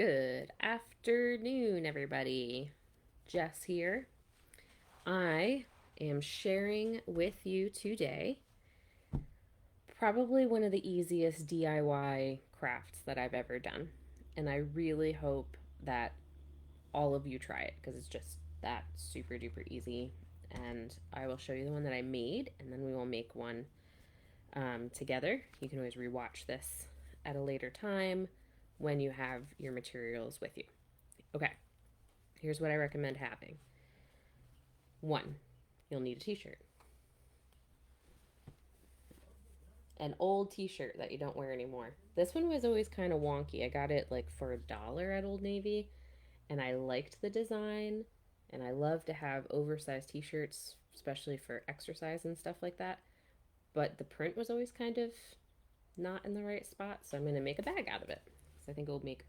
Good afternoon, everybody. Jess here. I am sharing with you today probably one of the easiest DIY crafts that I've ever done. And I really hope that all of you try it because it's just that super duper easy. And I will show you the one that I made, and then we will make one together. You can always rewatch this at a later time when you have your materials with you. Okay, here's what I recommend having. One, you'll need a t-shirt. An old t-shirt that you don't wear anymore. This one was always kind of wonky. I got it like for $1 at Old Navy, and I liked the design, and I love to have oversized t-shirts, especially for exercise and stuff like that. But the print was always kind of not in the right spot, so I'm going to make a bag out of it. So I think it will make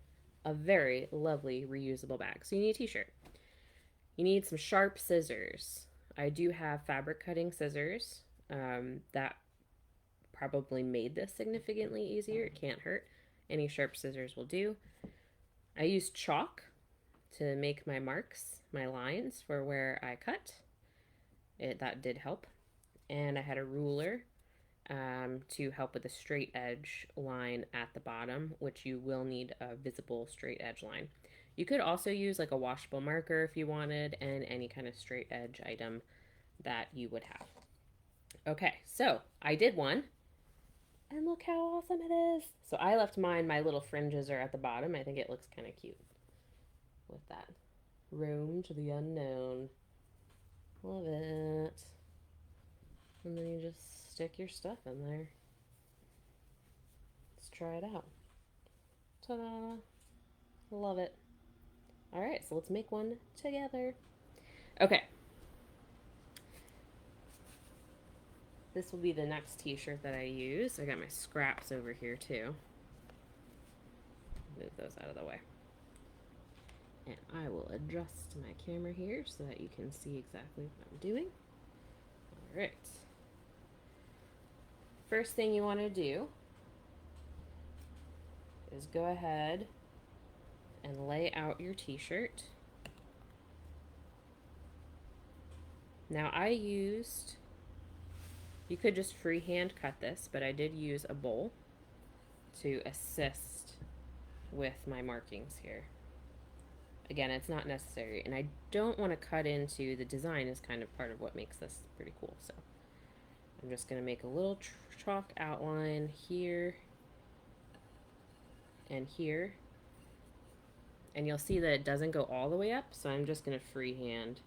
a very lovely reusable bag. So you need a t-shirt. You need some sharp scissors. I do have fabric cutting scissors that probably made this significantly easier. It can't hurt. Any sharp scissors will do. I used chalk to make my marks, my lines for where I cut. That did help. And I had a ruler to help with the straight edge line at the bottom, which you will need a visible straight edge line. You could also use like a washable marker if you wanted, and any kind of straight edge item that you would have. Okay, so I did one, and look how awesome it is. So I left mine, my little fringes are at the bottom. I think it looks kind of cute with that. Room to the unknown. Love it. And then you just stick your stuff in there. Let's try it out. Ta-da! Love it. All right, so let's make one together. Okay. This will be the next t-shirt that I use. I got my scraps over here too. Move those out of the way. And I will adjust my camera here so that you can see exactly what I'm doing. All right. First thing you want to do is go ahead and lay out your t-shirt. Now you could just freehand cut this, but I did use a bowl to assist with my markings here. Again, it's not necessary, and I don't want to cut into the design is kind of part of what makes this pretty cool. So I'm just going to make a little chalk outline here and here. And you'll see that it doesn't go all the way up, so I'm just going to freehand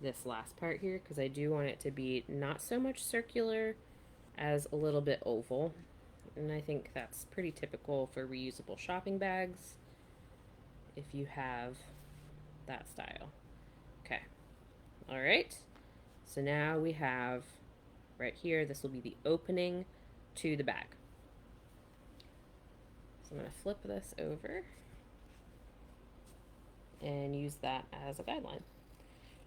this last part here because I do want it to be not so much circular as a little bit oval. And I think that's pretty typical for reusable shopping bags if you have that style. Okay. All right. So now we have right here, this will be the opening to the bag. So I'm going to flip this over and use that as a guideline.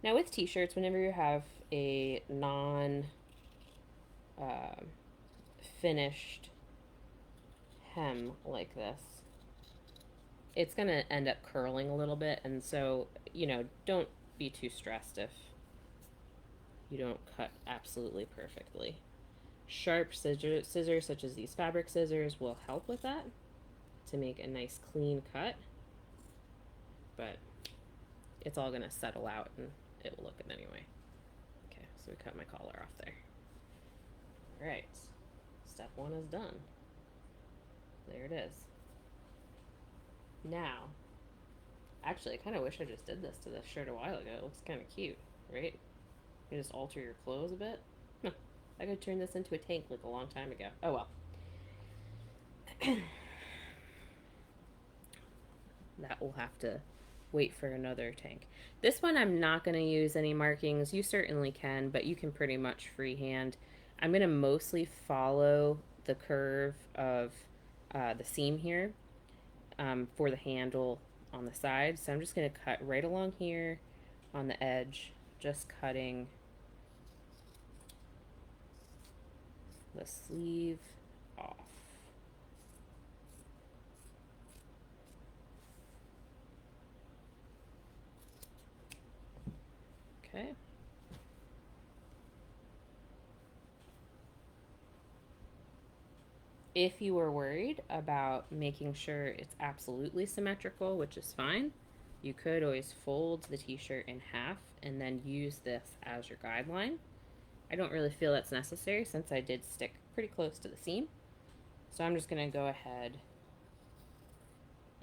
Now with t-shirts, whenever you have a non-finished hem like this, it's going to end up curling a little bit, and so, don't be too stressed if you don't cut absolutely perfectly. Sharp scissors such as these fabric scissors will help with that to make a nice clean cut, but it's all going to settle out and it will look good anyway. Okay, so we cut my collar off there. All right, step one is done. There it is. Now, actually, I kind of wish I just did this to this shirt a while ago. It looks kind of cute, right? You just alter your clothes a bit. Huh, I could turn this into a tank like a long time ago. Oh well. That will have to wait for another tank. This one I'm not going to use any markings. You certainly can, but you can pretty much freehand. I'm going to mostly follow the curve of the seam here for the handle on the side. So I'm just going to cut right along here on the edge, just cutting the sleeve off. Okay. If you were worried about making sure it's absolutely symmetrical, which is fine, you could always fold the t-shirt in half and then use this as your guideline. I don't really feel that's necessary since I did stick pretty close to the seam. So I'm just going to go ahead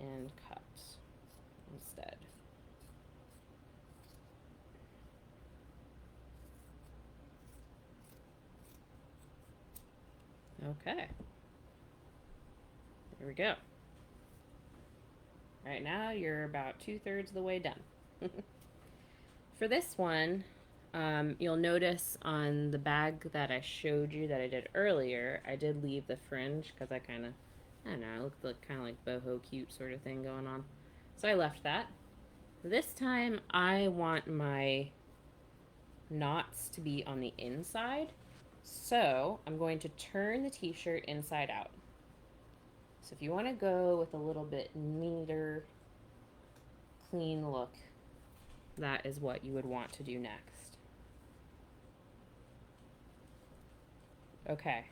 and cut instead. Okay. There we go. Right now you're about 2/3 of the way done. For this one, you'll notice on the bag that I showed you that I did earlier, I did leave the fringe because I don't know, it looked like kind of like boho cute sort of thing going on. So I left that. This time I want my knots to be on the inside. So I'm going to turn the t-shirt inside out. So if you want to go with a little bit neater, clean look, that is what you would want to do next. Okay.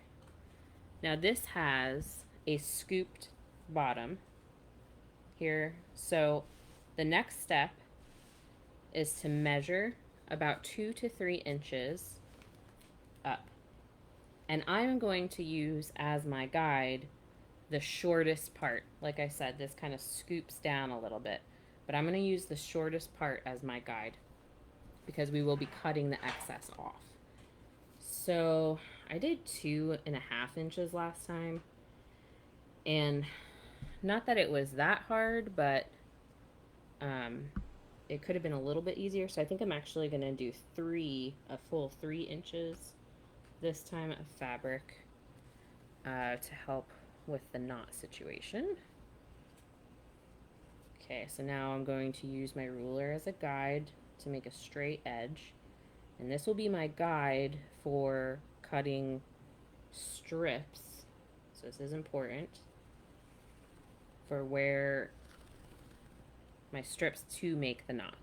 Now this has a scooped bottom here. So the next step is to measure about 2 to 3 inches up. And I'm going to use as my guide the shortest part. Like I said, this kind of scoops down a little bit, but I'm going to use the shortest part as my guide because we will be cutting the excess off. So I did 2.5 inches last time, and not that it was that hard, but it could have been a little bit easier. So I think I'm actually going to do a full 3 inches this time of fabric to help with the knot situation. Okay, so now I'm going to use my ruler as a guide to make a straight edge, and this will be my guide for cutting strips. So this is important for where my strips to make the knots.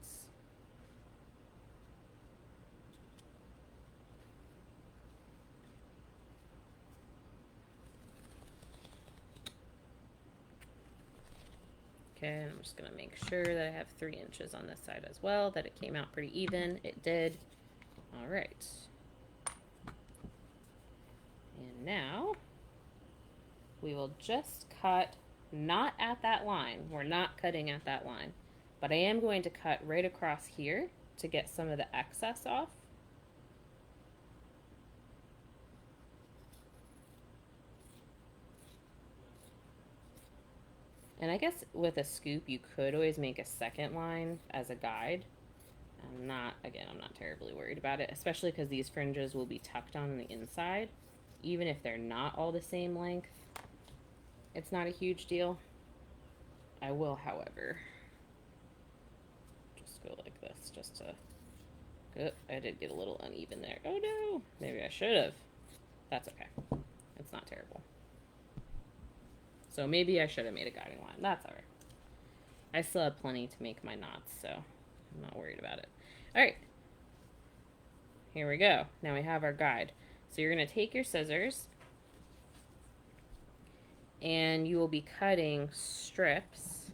Okay, and I'm just going to make sure that I have 3 inches on this side as well, that it came out pretty even. It did. All right. And now we will just cut not at that line. We're not cutting at that line, but I am going to cut right across here to get some of the excess off. And I guess with a scoop, you could always make a second line as a guide. I'm not terribly worried about it, especially because these fringes will be tucked on the inside. Even if they're not all the same length, it's not a huge deal. I will, however, just go like this just to... Oh, I did get a little uneven there. Oh no, maybe I should have. That's okay. It's not terrible. So maybe I should have made a guiding line. That's alright. I still have plenty to make my knots, so I'm not worried about it. Alright. Here we go. Now we have our guide. So you're going to take your scissors and you will be cutting strips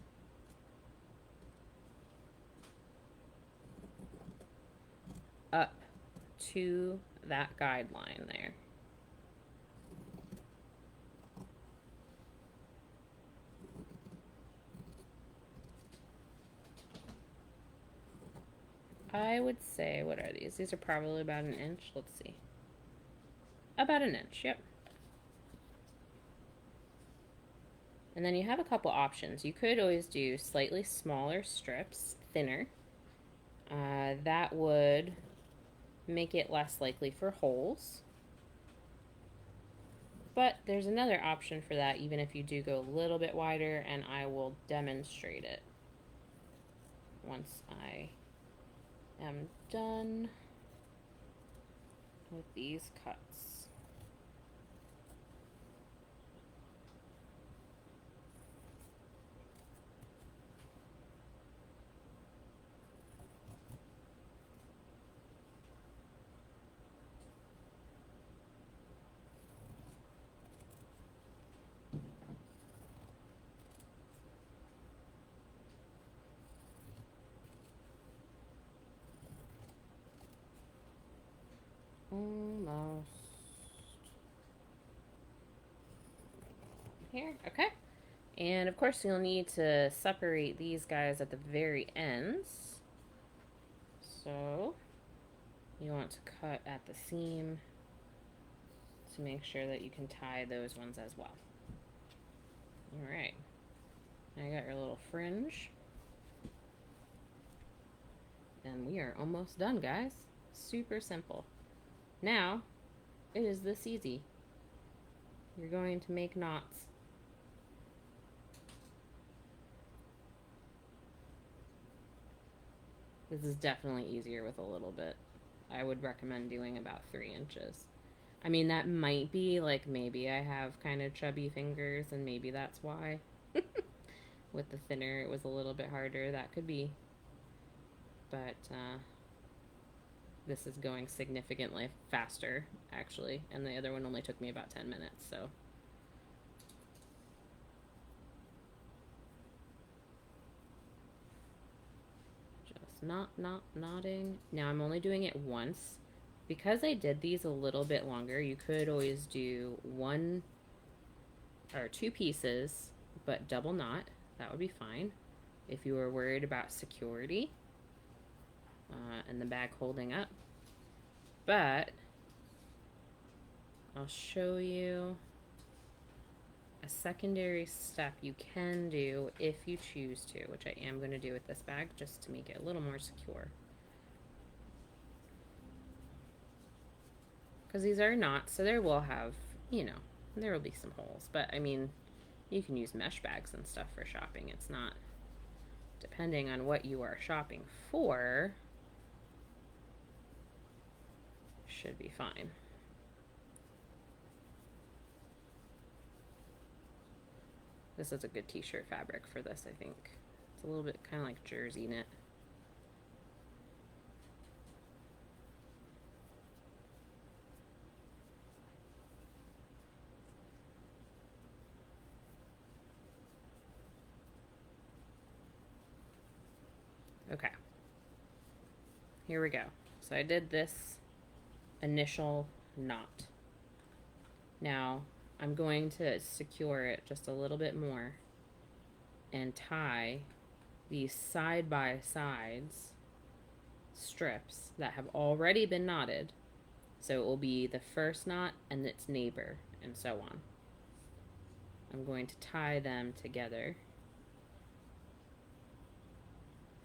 up to that guideline there. I would say, what are these? These are probably about 1 inch. Let's see. About 1 inch, yep. And then you have a couple options. You could always do slightly smaller strips, thinner. That would make it less likely for holes. But there's another option for that, even if you do go a little bit wider, and I will demonstrate it once I am done with these cuts. Almost here. Okay. And of course you'll need to separate these guys at the very ends. So you want to cut at the seam to make sure that you can tie those ones as well. All right. Now you got your little fringe. And we are almost done, guys. Super simple. Now, it is this easy. You're going to make knots. This is definitely easier with a little bit. I would recommend doing about 3 inches. I mean, that might be like maybe I have kind of chubby fingers and maybe that's why. With the thinner, it was a little bit harder. That could be. But this is going significantly faster, actually. And the other one only took me about 10 minutes, so. Just knotting. Now I'm only doing it once. Because I did these a little bit longer, you could always do 1 or 2 pieces, but double knot. That would be fine. If you were worried about security and the bag holding up. But I'll show you a secondary step you can do if you choose to, which I am going to do with this bag just to make it a little more secure. Because these are knots, so there will have, you know, there will be some holes. But I mean, you can use mesh bags and stuff for shopping. It's not, depending on what you are shopping for, should be fine. This is a good t-shirt fabric for this, I think. It's a little bit kind of like jersey knit. Okay. Here we go. So I did this initial knot. Now I'm going to secure it just a little bit more and tie these side by sides strips that have already been knotted. So it will be the first knot and its neighbor and so on. I'm going to tie them together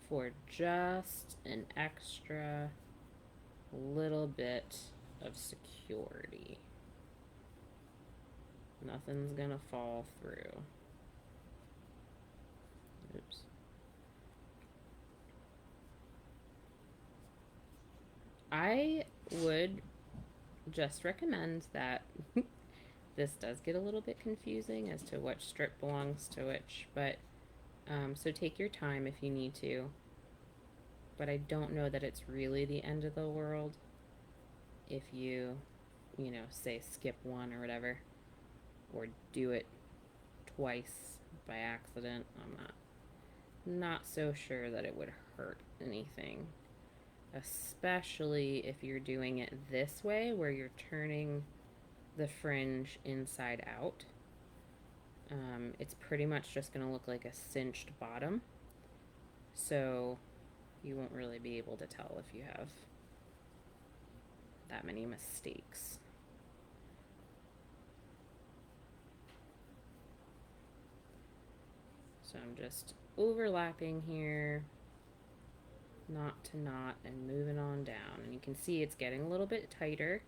for just an extra little bit of security. Nothing's gonna fall through. Oops. I would just recommend that this does get a little bit confusing as to which strip belongs to which, but so take your time if you need to. But I don't know that it's really the end of the world if you know, say skip one or whatever, or do it twice by accident. I'm not so sure that it would hurt anything, especially if you're doing it this way where you're turning the fringe inside out. It's pretty much just going to look like a cinched bottom, so you won't really be able to tell if you have that many mistakes. So I'm just overlapping here, knot to knot, and moving on down. And you can see it's getting a little bit tighter,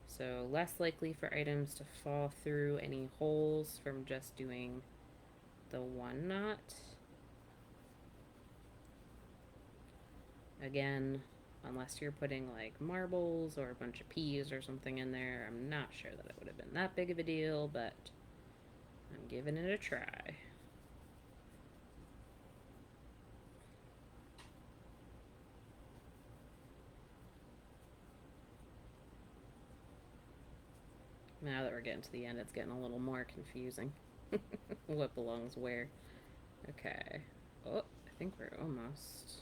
so less likely for items to fall through any holes from just doing the one knot. Again, unless you're putting like marbles or a bunch of peas or something in there, I'm not sure that it would have been that big of a deal, but I'm giving it a try. Now that we're getting to the end, it's getting a little more confusing. What belongs where. Okay. Oh, I think we're almost.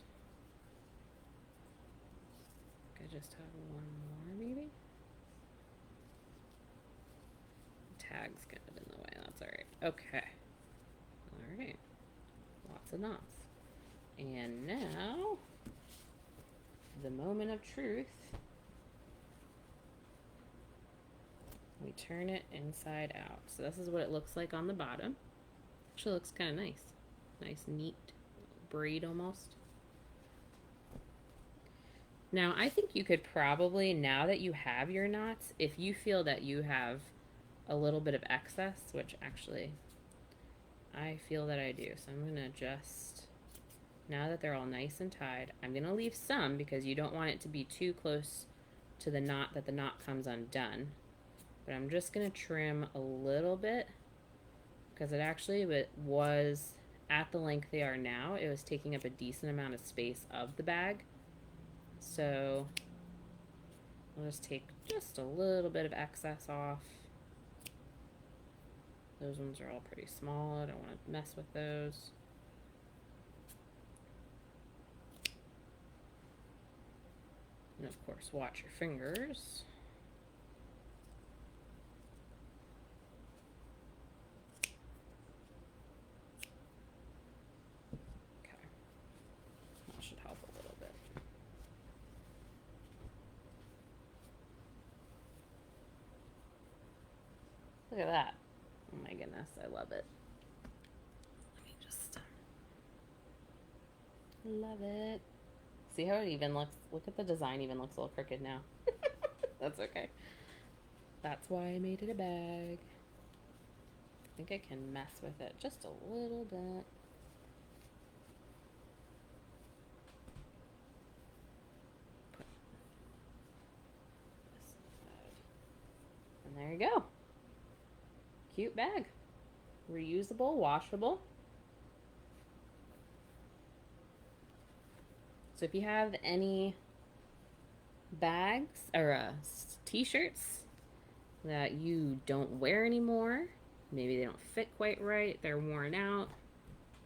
just have one more, maybe? Tag's kind of in the way. That's all right. Okay. All right. Lots of knots. And now, the moment of truth. We turn it inside out. So this is what it looks like on the bottom. Actually looks kind of nice. Nice, neat braid almost. Now, I think you could probably, now that you have your knots, if you feel that you have a little bit of excess, which actually I feel that I do. So I'm going to just, now that they're all nice and tied, I'm going to leave some because you don't want it to be too close to the knot that the knot comes undone. But I'm just going to trim a little bit because it actually was at the length they are now. It was taking up a decent amount of space of the bag. So I'll just take just a little bit of excess off. Those ones are all pretty small. I don't want to mess with those. And of course, watch your fingers. Okay. That should help a little bit. Look at that. Oh my goodness, I love it. Let me just love it. See how it even looks? Look at the design, even looks a little crooked now. That's okay. That's why I made it a bag. I think I can mess with it just a little bit. Put this aside. And there you go. Cute bag. Reusable, washable. So if you have any bags or t-shirts that you don't wear anymore, maybe they don't fit quite right, they're worn out,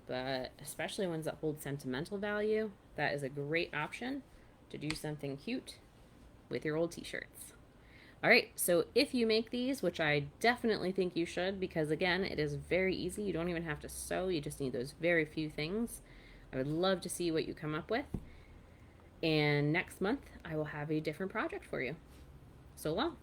but especially ones that hold sentimental value, that is a great option to do something cute with your old t-shirts. All right, so if you make these, which I definitely think you should, because again, it is very easy. You don't even have to sew. You just need those very few things. I would love to see what you come up with. And next month, I will have a different project for you. So long.